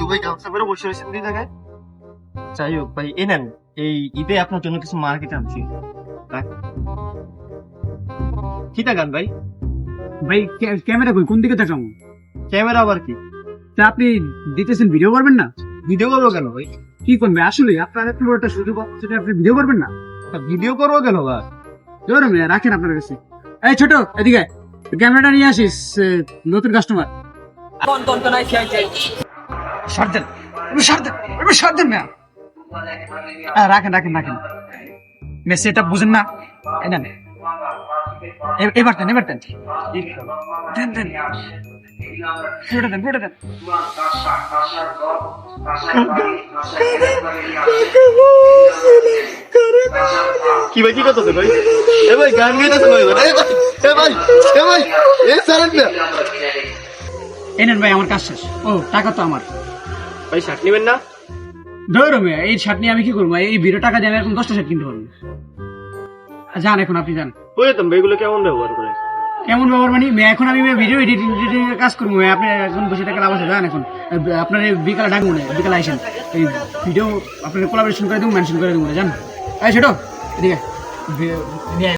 ভাই গামছা পরে বসে রয়েছেন দুই জায়গায়। যাই হোক ভাই, এ নেন, এই ঈদে আপনার জন্য কিছু মার্কেট আনছি। কি টাকান ভাই? ভাই ক্যামেরা কই, কোন দিকে তাকাবো? ক্যামেরা আবার কি? তা আপনি দিতেছেন, ভিডিও করবেন না? ভিডিও করবো কেন ভাই? কি করবে আসলে? আপনার এত বড় একটা সুযোগ সেটা আপনি ভিডিও করবেন না? ভিডিও করবো কেন ভাই? ধরো মিয়া, রাখেন আপনার কাছে। এই ছোট, এদিকে ক্যামেরাটা নিয়ে আসিস, নতুন কাস্টমার। ছাড় দেন, ছাড় দেন মিয়া। রাখেন রাখেন রাখেন, মেসি এটা বুঝেন না। এই নেন, এবার দেন, এবার দেন, দেন দেন, পুরোটা দেন, পুরোটা দেন। কি ভাই, কি করতেছে ভাই? এ ভাই গান গাইতেছে ভাই, এ ভাই, এ ভাই, এ সারেন না এই নেন ভাই, আমার কাজ শেষ। ও, টাকা তো আমার। ভাই। শার্ট নেবেন না? ধরো মিয়া, এই শার্ট নিয়ে আমি কি করবো? এই ভিডিও টাকা দিয়ে আমি এখন 10টা শার্ট কিনতে পারবো। যান এখন, আপনি যান। ওই তো এগুলো কেমন ব্যবহার করে? কেমন ব্যবহার মানে? এখন আমি ভিডিও এডিটিং এর কাজ করবো। আপনি এখন বসে টাকা লাভ আছে, যান এখন। আপনার বিকালে ডাকবো না, বিকালে আইসেন। এই ভিডিও আপনার কোলাবরেশন করে দেবো, মেনশন করে দেবো, জান। এই ছোট, এদিকে